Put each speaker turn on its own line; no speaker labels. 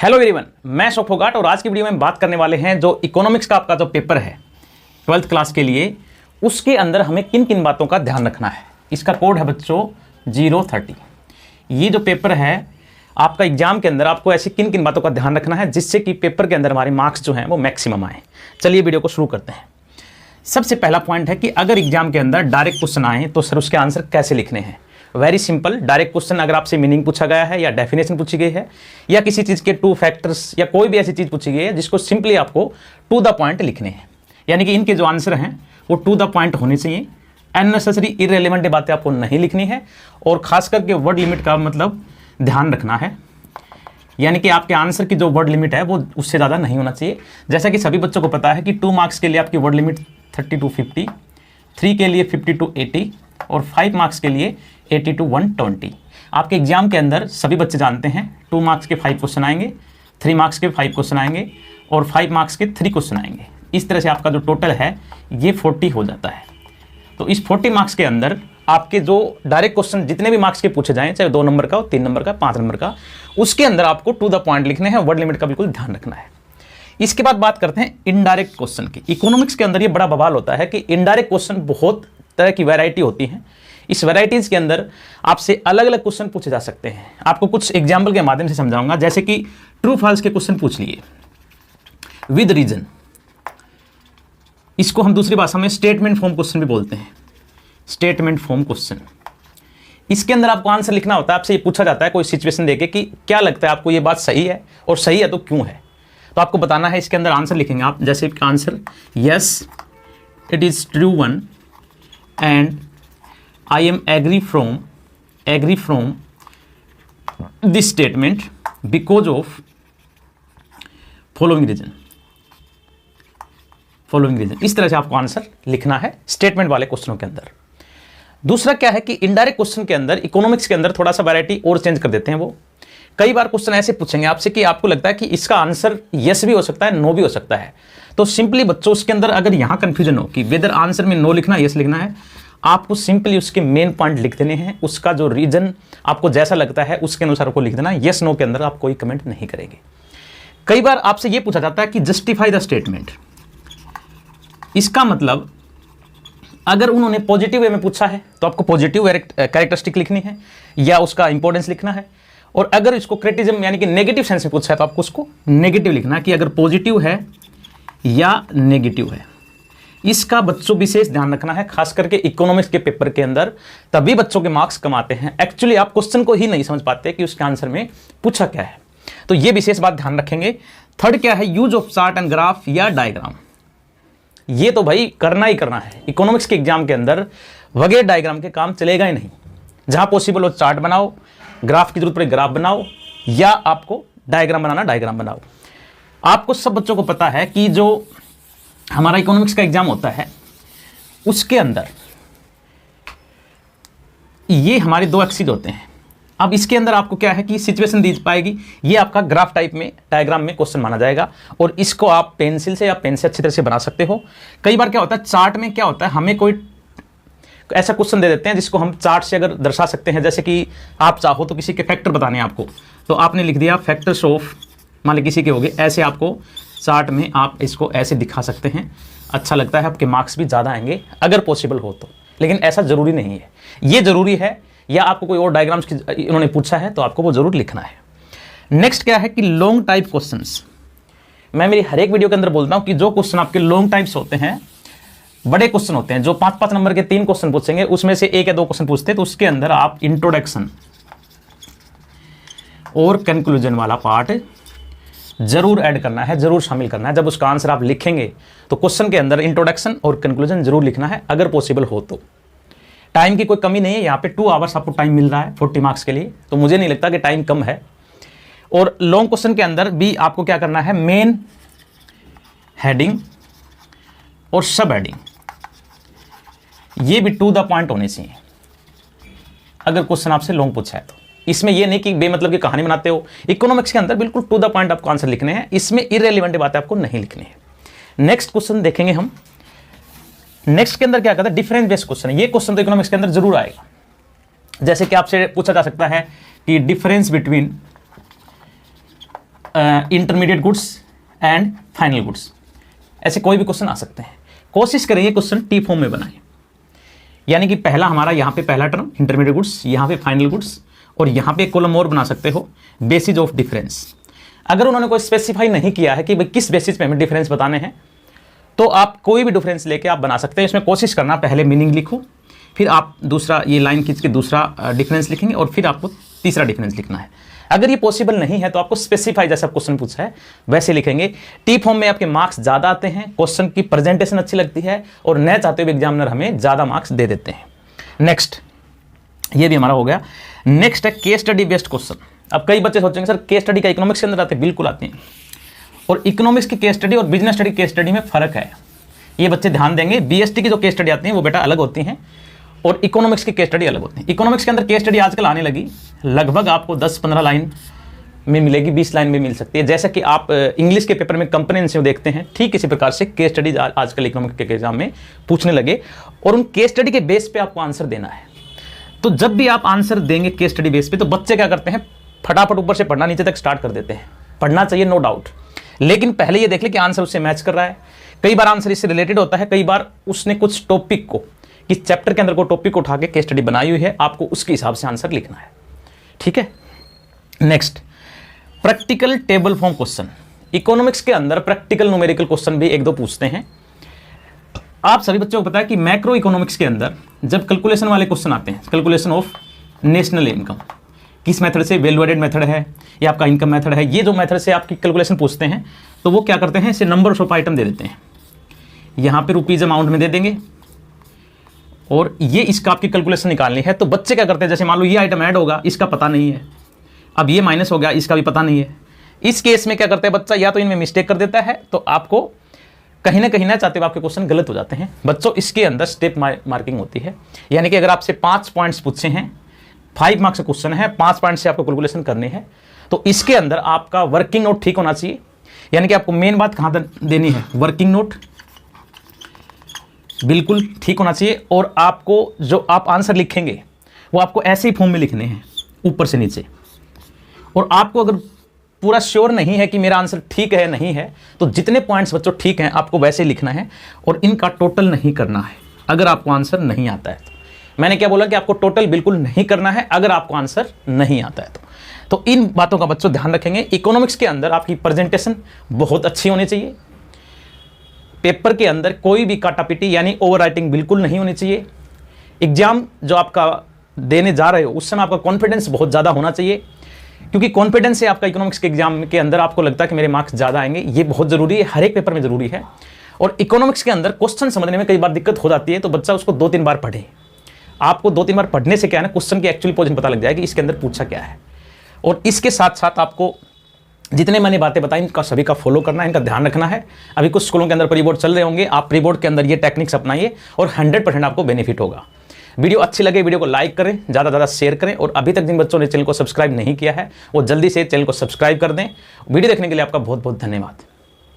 Hello everyone, मैं अशोक फोगाट और आज की वीडियो में बात करने वाले हैं जो इकोनॉमिक्स का आपका जो पेपर है 12th क्लास के लिए, उसके अंदर हमें किन किन बातों का ध्यान रखना है। इसका कोड है बच्चों 030। ये जो पेपर है आपका एग्जाम के अंदर आपको ऐसी किन किन बातों का ध्यान रखना है जिससे कि पेपर के अंदर हमारे मार्क्स जो हैं वो मैक्सिमम आए। चलिए वीडियो को शुरू करते हैं। सबसे पहला पॉइंट है कि अगर एग्जाम के अंदर डायरेक्ट क्वेश्चन आए तो सर उसके आंसर कैसे लिखने हैं। वेरी सिंपल, डायरेक्ट क्वेश्चन अगर आपसे मीनिंग पूछा गया है या डेफिनेशन पूछी गई है या किसी चीज़ के टू फैक्टर्स या कोई भी ऐसी चीज़ पूछी गई है जिसको सिंपली आपको टू द पॉइंट लिखने हैं, यानी कि इनके जो आंसर हैं वो टू द पॉइंट होने चाहिए। अननेसेसरी इररिलेवेंट बातें आपको नहीं लिखनी है और खास करके वर्ड लिमिट का मतलब ध्यान रखना है, यानी कि आपके आंसर की जो वर्ड लिमिट है वो उससे ज़्यादा नहीं होना चाहिए। जैसा कि सभी बच्चों को पता है कि 2 मार्क्स के लिए आपकी वर्ड लिमिट 30 to 50, 3 के लिए 50 to 80 और 5 मार्क्स के लिए 80 to 120। आपके एग्जाम के अंदर सभी बच्चे जानते हैं 2 मार्क्स के 5 क्वेश्चन आएंगे, 3 मार्क्स के 5 क्वेश्चन आएंगे और 5 मार्क्स के 3 क्वेश्चन आएंगे। इस तरह से आपका जो टोटल है ये 40 हो जाता है। तो इस 40 मार्क्स के अंदर आपके जो डायरेक्ट क्वेश्चन जितने भी मार्क्स के पूछे जाएं, चाहे 2 नंबर का हो, 3 नंबर का, 5 नंबर का, उसके अंदर आपको टू द पॉइंट लिखने हैं। वर्ड लिमिट का बिल्कुल ध्यान रखना है। इसके बाद बात करते हैं इनडायरेक्ट क्वेश्चन की। इकोनॉमिक्स के अंदर ये बड़ा बवाल होता है कि इनडायरेक्ट क्वेश्चन बहुत तरह की वैरायटी होती हैं। इस वैरायटीज के अंदर आपसे अलग अलग क्वेश्चन पूछे जा सकते हैं। आपको कुछ एग्जाम्पल के माध्यम से समझाऊंगा, जैसे कि ट्रू फॉल्स के क्वेश्चन पूछ लिए विद रीजन। इसको हम दूसरी भाषा में स्टेटमेंट फॉर्म क्वेश्चन भी बोलते हैं, स्टेटमेंट फॉर्म क्वेश्चन। इसके अंदर आपको आंसर लिखना होता है। आपसे ये पूछा जाता है कोई सिचुएशन देके कि क्या लगता है आपको ये बात सही है, और सही है तो क्यों है, तो आपको बताना है। इसके अंदर आंसर लिखेंगे आप, जैसे answer yes it is true one and I am agree from this statement because of following reason. इस तरह से आपको आंसर लिखना है स्टेटमेंट वाले क्वेश्चनों के अंदर। दूसरा क्या है कि इनडायरेक्ट क्वेश्चन के अंदर इकोनॉमिक्स के अंदर थोड़ा सा वैरायटी और चेंज कर देते हैं। वो कई बार क्वेश्चन ऐसे पूछेंगे आपसे कि आपको लगता है कि इसका आंसर यस भी हो सकता है, नो भी हो सकता है। तो सिंपली बच्चों उसके अंदर अगर यहां कंफ्यूजन हो कि वेदर आंसर में नो लिखना है यस लिखना है, आपको सिंपली उसके मेन पॉइंट लिख देने हैं। उसका जो रीजन आपको जैसा लगता है उसके अनुसार आपको लिख देना। यस नो के अंदर आप कोई कमेंट नहीं करेंगे। कई बार आपसे यह पूछा जाता है कि जस्टिफाई द स्टेटमेंट। इसका मतलब अगर उन्होंने पॉजिटिव वे में पूछा है तो आपको पॉजिटिव कैरेक्टरिस्टिक लिखनी है या उसका इंपॉर्टेंस लिखना है, और अगर इसको क्रिटिसिज्म यानी कि नेगेटिव सेंस में पूछा है तो आपको उसको नेगेटिव लिखना है कि अगर पॉजिटिव है या नेगेटिव है। इसका बच्चों विशेष ध्यान रखना है, खास करके इकोनॉमिक्स के पेपर के अंदर। तभी बच्चों के मार्क्स कम आते हैं। एक्चुअली आप क्वेश्चन को ही नहीं समझ पाते कि उसके आंसर में पूछा क्या है, तो ये विशेष बात ध्यान रखेंगे। थर्ड क्या है, use of chart and graph या डायग्राम। ये तो भाई करना ही करना है। इकोनॉमिक्स के एग्जाम के अंदर वगैरह डायग्राम के काम चलेगा ही नहीं। जहां पॉसिबल हो चार्ट बनाओ, ग्राफ की जरूरत पड़े ग्राफ बनाओ, या आपको डायग्राम बनाना डायग्राम बनाओ। आपको सब बच्चों को पता है कि जो हमारा इकोनॉमिक्स का एग्जाम होता है उसके अंदर ये हमारे 2 एक्सिस होते हैं। अब इसके अंदर आपको क्या है कि सिचुएशन दी पाएगी, ये आपका ग्राफ टाइप में डायग्राम में क्वेश्चन माना जाएगा, और इसको आप पेंसिल से या पेन से अच्छी तरह से बना सकते हो। कई बार क्या होता है चार्ट में क्या होता है, हमें कोई ऐसा क्वेश्चन दे देते हैं जिसको हम चार्ट से अगर दर्शा सकते हैं। जैसे कि आप चाहो तो किसी के फैक्टर बताने हैं आपको, तो आपने लिख दिया फैक्टर्स ऑफ, मान ली किसी के हो गए, ऐसे आपको चार्ट में आप इसको ऐसे दिखा सकते हैं। अच्छा लगता है, आपके मार्क्स भी ज़्यादा आएंगे अगर पॉसिबल हो तो, लेकिन ऐसा ज़रूरी नहीं है। ये ज़रूरी है या आपको कोई और डायग्राम्स की इन्होंने पूछा है तो आपको वो ज़रूर लिखना है। नेक्स्ट क्या है कि लॉन्ग टाइप क्वेश्चंस। मैं मेरी हर एक वीडियो के अंदर बोलता हूँ कि जो क्वेश्चन आपके लॉन्ग टाइप्स होते हैं, बड़े क्वेश्चन होते हैं, जो 5-5 नंबर के 3 क्वेश्चन पूछेंगे, उसमें से 1 या 2 क्वेश्चन पूछते हैं, तो उसके अंदर आप इंट्रोडक्शन और कंक्लूजन वाला पार्ट जरूर ऐड करना है, जरूर शामिल करना है। जब उसका आंसर आप लिखेंगे तो क्वेश्चन के अंदर इंट्रोडक्शन और कंक्लूजन जरूर लिखना है अगर पॉसिबल हो तो। टाइम की कोई कमी नहीं है, यहाँ पे 2 आवर्स आपको टाइम मिल रहा है 40 मार्क्स के लिए, तो मुझे नहीं लगता कि टाइम कम है। और लॉन्ग क्वेश्चन के अंदर भी आपको क्या करना है, मेन हेडिंग और सब हेडिंग ये भी टू द पॉइंट होने चाहिए अगर क्वेश्चन आपसे लॉन्ग पूछा है तो। इसमें ये नहीं कि बेमतलब की कहानी बनाते हो। इकोनॉमिक्स के अंदर बिल्कुल टू द पॉइंट आपको आंसर लिखने हैं, इसमें इररिलेवेंट बातें आपको नहीं लिखनी है। नेक्स्ट क्वेश्चन देखेंगे हम। नेक्स्ट के अंदर क्या कहता है, डिफरेंस बेस्ड क्वेश्चन है। ये क्वेश्चन तो इकोनॉमिक्स के अंदर जरूर आएगा। जैसे कि आपसे पूछा जा सकता है कि difference between intermediate goods and final goods, ऐसे कोई भी क्वेश्चन आ सकते हैं। कोशिश करेंगे क्वेश्चन टी फॉर्म में बनाएं, यानी कि पहला हमारा यहाँ पे पहला टर्म इंटरमीडिएट गुड्स, यहाँ पे फाइनल गुड्स, और यहाँ पे एक कॉलम और बना सकते हो बेसिस ऑफ डिफरेंस। अगर उन्होंने कोई स्पेसिफाई नहीं किया है कि भाई किस बेसिस पे हमें डिफरेंस बताने हैं, तो आप कोई भी डिफरेंस लेके आप बना सकते हैं। इसमें कोशिश करना पहले मीनिंग लिखो, फिर आप दूसरा ये लाइन खींच के दूसरा डिफरेंस लिखेंगे और फिर आपको तीसरा डिफरेंस लिखना है। अगर ये पॉसिबल नहीं है तो आपको स्पेसिफाई, जैसा क्वेश्चन पूछा है वैसे लिखेंगे। टी फॉर्म में आपके मार्क्स ज़्यादा आते हैं, क्वेश्चन की प्रेजेंटेशन अच्छी लगती है और न चाहते हुए एग्जामिनर हमें ज़्यादा मार्क्स दे देते हैं। नेक्स्ट, ये भी हमारा हो गया। नेक्स्ट है केस स्टडी बेस्ड क्वेश्चन। अब कई बच्चे सोचेंगे सर केस स्टडी का इकोनॉमिक्स के अंदर आते हैं, बिल्कुल आते हैं। और इकोनॉमिक्स की केस स्टडी और बिजनेस स्टडी केस स्टडी में फ़र्क है, ये बच्चे ध्यान देंगे। बीएसटी की जो केस स्टडी आती हैं वो बेटा अलग होती हैं और इकोनॉमिक्स की केस स्टडी अलग होती है। इकोनॉमिक्स के अंदर केस स्टडी आजकल आने लगी, लगभग आपको 10-15 लाइन में मिलेगी, 20 लाइन में मिल सकती है। जैसा कि आप इंग्लिश के पेपर में कंप्रेहेंसिव देखते हैं, ठीक इसी प्रकार से केस स्टडी आजकल इकोनॉमिक्स के एग्जाम में पूछने लगे और उन केस स्टडी के बेस पे आपको आंसर देना है। तो जब भी आप आंसर देंगे केस स्टडी बेस पे, तो बच्चे क्या करते हैं, फटाफट ऊपर से पढ़ना नीचे तक स्टार्ट कर देते हैं। पढ़ना चाहिए नो डाउट, लेकिन पहले ये देख ले कि आंसर उससे मैच कर रहा है। कई बार आंसर इससे रिलेटेड होता है, कई बार उसने कुछ टॉपिक को, किस चैप्टर के अंदर को टॉपिक को उठा के केस स्टडी बनाई हुई है, आपको उसके हिसाब से आंसर लिखना है। ठीक है। Next, practical table form question. Economics के अंदर प्रैक्टिकल न्यूमेरिकल क्वेश्चन भी एक दो पूछते हैं। आप सभी बच्चों को पता है कि मैक्रो इकोनॉमिक्स के अंदर जब कैलकुलेशन वाले क्वेश्चन आते हैं, कैलकुलेशन ऑफ नेशनल इनकम, किस मेथड से, वैल्यू एडेड मेथड है या आपका इनकम मेथड है, ये जो मेथड से आपकी कैलकुलेशन पूछते हैं, तो वो क्या करते हैं, इसे नंबर ऑफ आइटम दे देते हैं। यहाँ पे रुपीज़ अमाउंट में दे देंगे और ये इसका आपकी कैलकुलेशन निकालनी है। तो बच्चे क्या करते हैं, जैसे मान लो ये आइटम ऐड होगा, इसका पता नहीं है, अब ये माइनस हो गया, इसका भी पता नहीं है। इस केस में क्या करते हैं बच्चा, या तो इनमें मिस्टेक कर देता है, तो आपको कहीं ना चाहते हुए आपके क्वेश्चन गलत हो जाते हैं। बच्चों इसके अंदर स्टेप मार्किंग होती है, यानी कि अगर आपसे 5 पॉइंट्स पूछे हैं, 5 मार्क्स का क्वेश्चन है, 5 पॉइंट से आपको कैलकुलेशन करनी है, तो इसके अंदर आपका वर्किंग नोट ठीक होना चाहिए। यानी कि आपको मेन बात कहाँ देनी है, वर्किंग नोट बिल्कुल ठीक होना चाहिए। और आपको जो आप आंसर लिखेंगे वो आपको ऐसे ही फॉर्म में लिखने हैं, ऊपर से नीचे। और आपको अगर पूरा श्योर नहीं है कि मेरा आंसर ठीक है नहीं है, तो जितने पॉइंट्स बच्चों ठीक हैं आपको वैसे ही लिखना है और इनका टोटल नहीं करना है अगर आपको आंसर नहीं आता है तो। मैंने क्या बोला कि आपको टोटल बिल्कुल नहीं करना है अगर आपको आंसर नहीं आता है तो इन बातों का बच्चों ध्यान रखेंगे। इकोनॉमिक्स के अंदर आपकी प्रेजेंटेशन बहुत अच्छी होनी चाहिए। पेपर के अंदर कोई भी काटापीटी यानी ओवर राइटिंग बिल्कुल नहीं होनी चाहिए। एग्जाम जो आपका देने जा रहे हो उस समय आपका कॉन्फिडेंस बहुत ज़्यादा होना चाहिए, क्योंकि कॉन्फिडेंस से आपका इकोनॉमिक्स के एग्जाम के अंदर आपको लगता है कि मेरे मार्क्स ज़्यादा आएंगे। ये बहुत ज़रूरी है, हर एक पेपर में ज़रूरी है। और इकोनॉमिक्स के अंदर क्वेश्चन समझने में कई बार दिक्कत हो जाती है, तो बच्चा उसको 2-3 बार पढ़े। आपको 2-3 बार पढ़ने से क्या है ना, क्वेश्चन की एक्चुअली पोजीशन पता लग जाएगी कि इसके अंदर पूछा क्या है। और इसके साथ साथ आपको जितने मैंने बातें बताई इनका सभी का फॉलो करना है, इनका ध्यान रखना है। अभी कुछ स्कूलों के अंदर प्री बोर्ड चल रहे होंगे, आप प्री बोर्ड के अंदर ये टेक्निक्स अपनाइए और 100% आपको बेनिफिट होगा। वीडियो अच्छी लगे वीडियो को लाइक करें, ज़्यादा से ज़्यादा शेयर करें, और अभी तक जिन बच्चों ने चैनल को सब्सक्राइब नहीं किया है वो जल्दी से चैनल को सब्सक्राइब कर दें। वीडियो देखने के लिए आपका बहुत बहुत धन्यवाद।